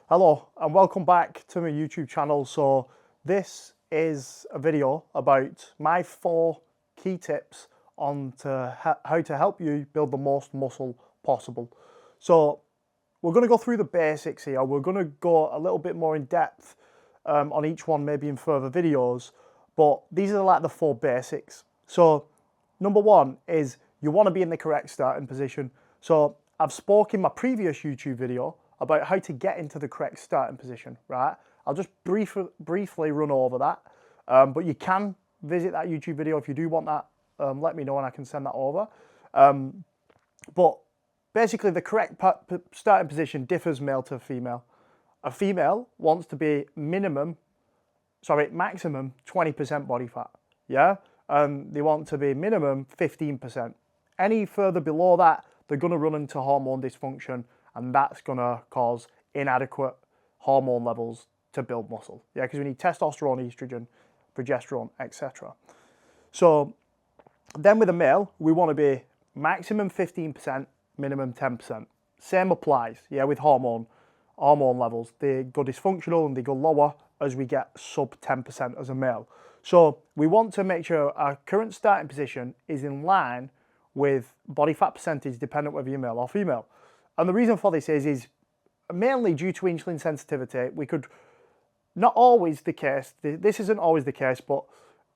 Hello and welcome back to my YouTube channel. So this is a video about my 4 key tips on how to help you build the most muscle possible. So we're going to go through the basics here. We're going to go a little bit more in depth on each one, maybe in further videos, but these are like the 4 basics. So number 1 is you want to be in the correct starting position. So I've spoken in my previous YouTube video about how to get into the correct starting position, right? I'll just briefly run over that, but you can visit that YouTube video if you do want that. Let me know and I can send that over. But basically the correct starting position differs male to female. A female wants to be maximum 20% body fat, yeah? They want to be minimum 15%. Any further below that, they're gonna run into hormone dysfunction, and that's gonna cause inadequate hormone levels to build muscle. Yeah, because we need testosterone, estrogen, progesterone, etc. So then with a male, we want to be maximum 15%, minimum 10%. Same applies, yeah, with hormone levels. They go dysfunctional and they go lower as we get sub 10% as a male. So we want to make sure our current starting position is in line with body fat percentage, dependent whether you're male or female. And the reason for this is mainly due to insulin sensitivity. We could, not always the case, this isn't always the case, but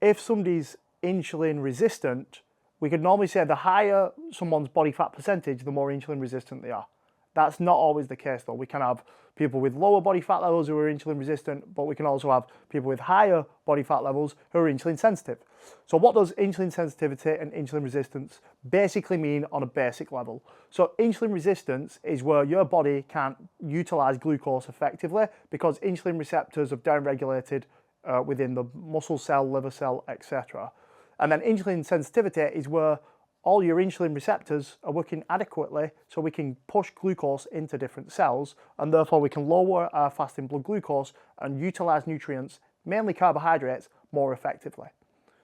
if somebody's insulin resistant, we could normally say the higher someone's body fat percentage, the more insulin resistant they are. That's not always the case though. We can have people with lower body fat levels who are insulin resistant, but we can also have people with higher body fat levels who are insulin sensitive. So what does insulin sensitivity and insulin resistance basically mean on a basic level? So insulin resistance is where your body can't utilize glucose effectively because insulin receptors have downregulated within the muscle cell, liver cell, etc. And then insulin sensitivity is where all your insulin receptors are working adequately so we can push glucose into different cells, and therefore we can lower our fasting blood glucose and utilize nutrients, mainly carbohydrates, more effectively.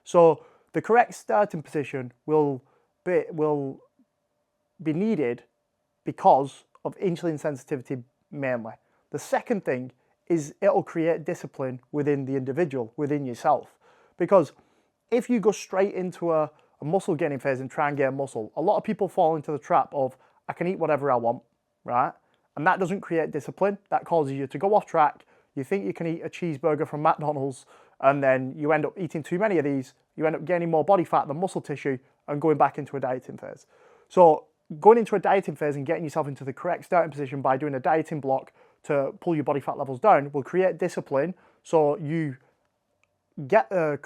So the correct starting position will be needed because of insulin sensitivity mainly. The second thing is it'll create discipline within the individual, within yourself. Because if you go straight into a muscle gaining phase and try and gain muscle, a lot of people fall into the trap of, I can eat whatever I want, right? And that doesn't create discipline. That causes you to go off track. You think you can eat a cheeseburger from McDonald's, and then you end up eating too many of these. You end up gaining more body fat than muscle tissue and going back into a dieting phase. So going into a dieting phase and getting yourself into the correct starting position by doing a dieting block to pull your body fat levels down will create discipline, so you get the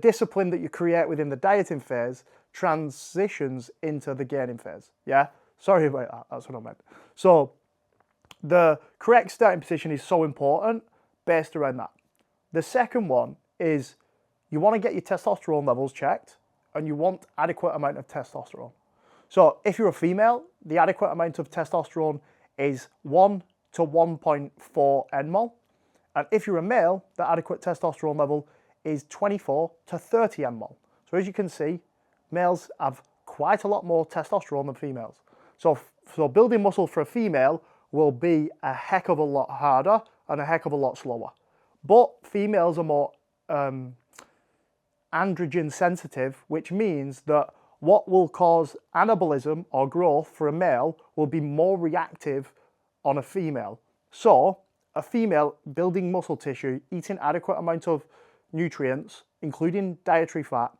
discipline that you create within the dieting phase transitions into the gaining phase. Yeah, sorry about that, that's what I meant. So the correct starting position is so important based around that. The second one is you want to get your testosterone levels checked and you want adequate amount of testosterone. So if you're a female, the adequate amount of testosterone is 1 to 1.4 nmol. And if you're a male, the adequate testosterone level is 24 to 30 nmol. So as you can see, males have quite a lot more testosterone than females. So building muscle for a female will be a heck of a lot harder and a heck of a lot slower. But females are more androgen sensitive, which means that what will cause anabolism or growth for a male will be more reactive on a female. So a female building muscle tissue, eating adequate amount of nutrients, including dietary fat,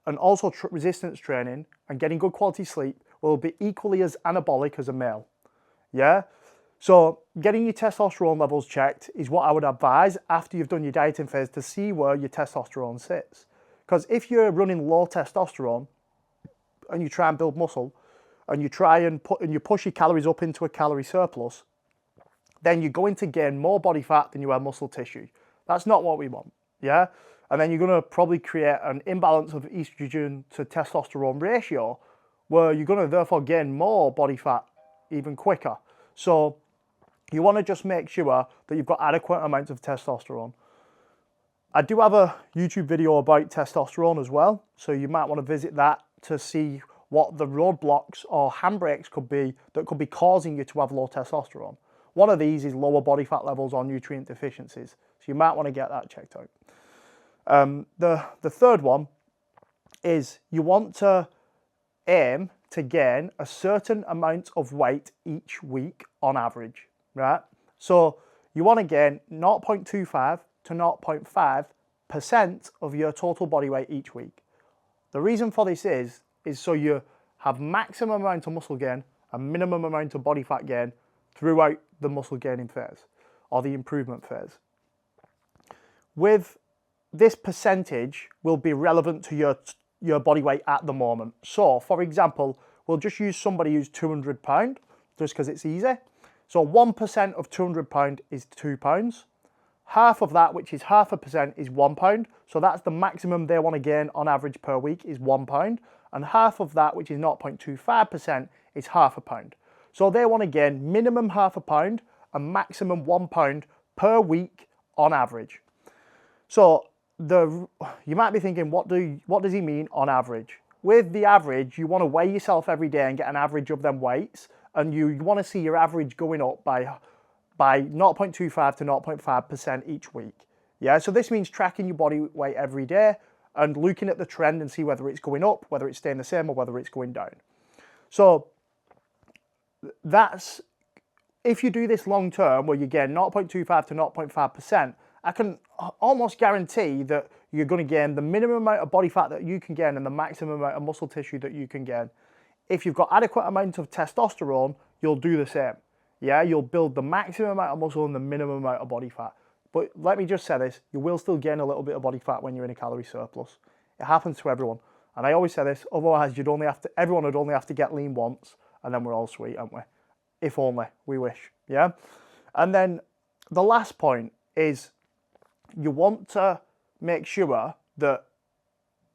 and also resistance training and getting good quality sleep will be equally as anabolic as a male. Yeah? So getting your testosterone levels checked is what I would advise after you've done your dieting phase to see where your testosterone sits. Because if you're running low testosterone and you try and build muscle and you try and you push your calories up into a calorie surplus, then you're going to gain more body fat than you have muscle tissue. That's not what we want, yeah? And then you're going to probably create an imbalance of estrogen to testosterone ratio where you're going to therefore gain more body fat even quicker. So you want to just make sure that you've got adequate amounts of testosterone. I do have a YouTube video about testosterone as well, so you might want to visit that to see what the roadblocks or handbrakes could be that could be causing you to have low testosterone. One of these is lower body fat levels or nutrient deficiencies. So you might want to get that checked out. The third one is you want to aim to gain a certain amount of weight each week on average, right? So you want to gain 0.25 to 0.5% of your total body weight each week. The reason for this is so you have maximum amount of muscle gain and minimum amount of body fat gain throughout the muscle gaining phase or the improvement phase. With this percentage will be relevant to your body weight at the moment. So for example, we'll just use somebody who's 200 pound just because it's easy. So 1% of 200 pound is 2 pounds. Half of that, which is 0.5%, is 1 pound. So that's the maximum they want to gain on average per week is 1 pound. And half of that, which is 0.25%, is half a pound. So they want to gain minimum half a pound and maximum 1 pound per week on average. So you might be thinking, what does he mean on average? With the average, you want to weigh yourself every day and get an average of them weights, and you want to see your average going up by 0.25 to 0.5% each week. Yeah, so this means tracking your body weight every day and looking at the trend and see whether it's going up, whether it's staying the same, or whether it's going down. So that's, if you do this long term where you gain 0.25 to 0.5%, I can almost guarantee that you're going to gain the minimum amount of body fat that you can gain and the maximum amount of muscle tissue that you can gain. If you've got adequate amount of testosterone, you'll do the same. Yeah, you'll build the maximum amount of muscle and the minimum amount of body fat. But let me just say this, you will still gain a little bit of body fat when you're in a calorie surplus. It happens to everyone. And I always say this, otherwise everyone would only have to get lean once and then we're all sweet, aren't we? If only, we wish, yeah? And then the last point is you want to make sure that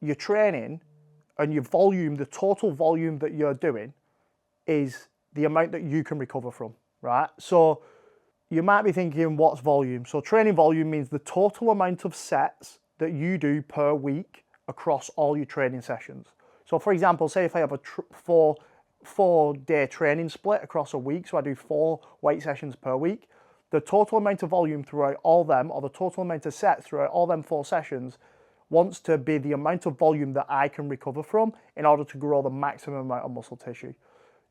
your training and your volume, the total volume that you're doing, is the amount that you can recover from, right? So you might be thinking, what's volume? So training volume means the total amount of sets that you do per week across all your training sessions. So for example, say if I have a four-day training split across a week, so I do 4 weight sessions per week, the total amount of volume throughout all them, or the total amount of sets throughout all them 4 sessions, wants to be the amount of volume that I can recover from in order to grow the maximum amount of muscle tissue. You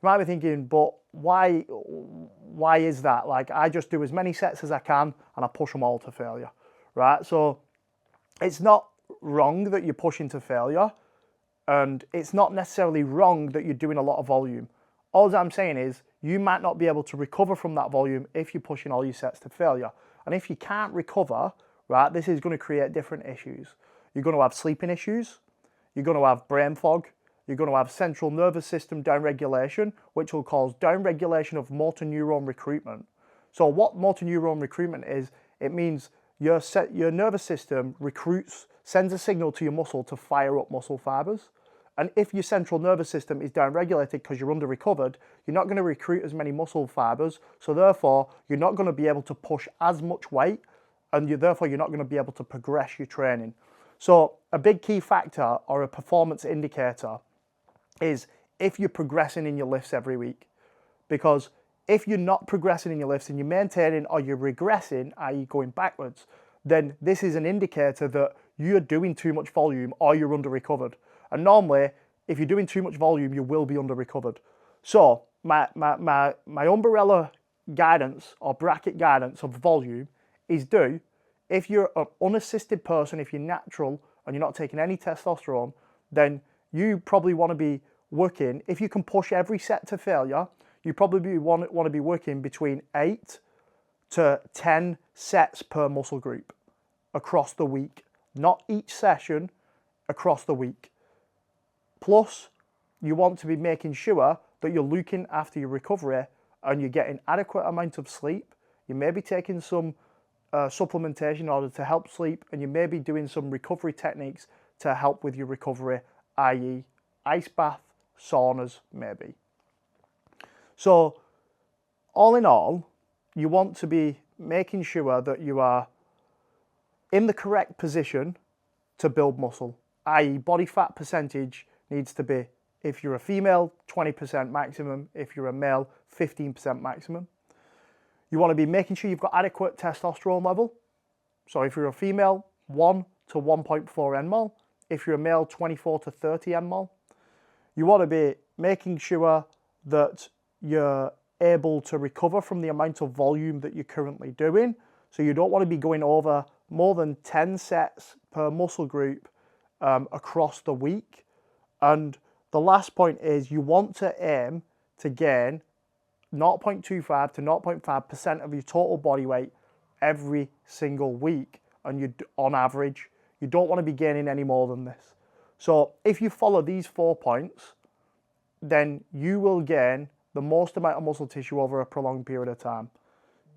might be thinking, but why is that? Like, I just do as many sets as I can and I push them all to failure, right? So it's not wrong that you're pushing to failure, and it's not necessarily wrong that you're doing a lot of volume. All I'm saying is you might not be able to recover from that volume if you're pushing all your sets to failure. And if you can't recover, right, this is going to create different issues. You're going to have sleeping issues, you're going to have brain fog, you're going to have central nervous system downregulation, which will cause downregulation of motor neuron recruitment. So what motor neuron recruitment is, it means your nervous system sends a signal to your muscle to fire up muscle fibers. And if your central nervous system is downregulated because you're under-recovered, you're not going to recruit as many muscle fibers, so therefore you're not going to be able to push as much weight, and therefore you're not going to be able to progress your training. So a big key factor or a performance indicator is if you're progressing in your lifts every week. Because if you're not progressing in your lifts and you're maintaining or you're regressing, i.e. going backwards, then this is an indicator that you're doing too much volume or you're under-recovered. And normally, if you're doing too much volume, you will be under-recovered. So my umbrella guidance or bracket guidance of volume is if you're an unassisted person, if you're natural and you're not taking any testosterone, then you probably want to be working, if you can push every set to failure, you probably want to be working between 8 to 10 sets per muscle group across the week, not each session, across the week. Plus, you want to be making sure that you're looking after your recovery and you're getting adequate amount of sleep. You may be taking some supplementation in order to help sleep, and you may be doing some recovery techniques to help with your recovery, i.e. ice bath, saunas, maybe. So, all in all, you want to be making sure that you are in the correct position to build muscle, i.e. body fat percentage needs to be If you're a female, 20% maximum. If you're a male, 15% maximum. You want to be making sure you've got adequate testosterone level. So if you're a female, 1 to 1.4 nmol. If you're a male, 24 to 30 nmol. You want to be making sure that you're able to recover from the amount of volume that you're currently doing. So you don't want to be going over more than 10 sets per muscle group across the week. And the last point is you want to aim to gain 0.25 to 0.5% of your total body weight every single week. And you, on average, you don't want to be gaining any more than this. So if you follow these 4 points, then you will gain the most amount of muscle tissue over a prolonged period of time.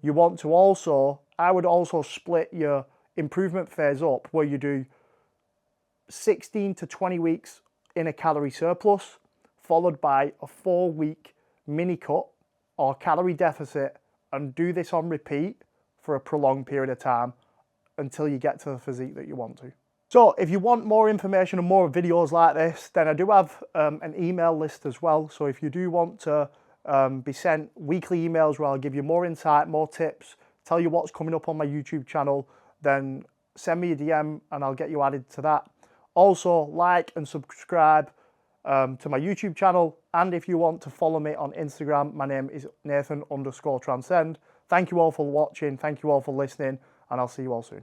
You want to also, I would also split your improvement phase up where you do 16 to 20 weeks in a calorie surplus, followed by a 4-week mini cut or calorie deficit, and do this on repeat for a prolonged period of time until you get to the physique that you want to. So if you want more information and more videos like this, then I do have an email list as well. So if you do want to be sent weekly emails where I'll give you more insight, more tips, tell you what's coming up on my YouTube channel, then send me a DM and I'll get you added to that. Also, like and subscribe to my YouTube channel. And if you want to follow me on Instagram, my name is Nathan_Transcend. Thank you all for watching. Thank you all for listening, and I'll see you all soon.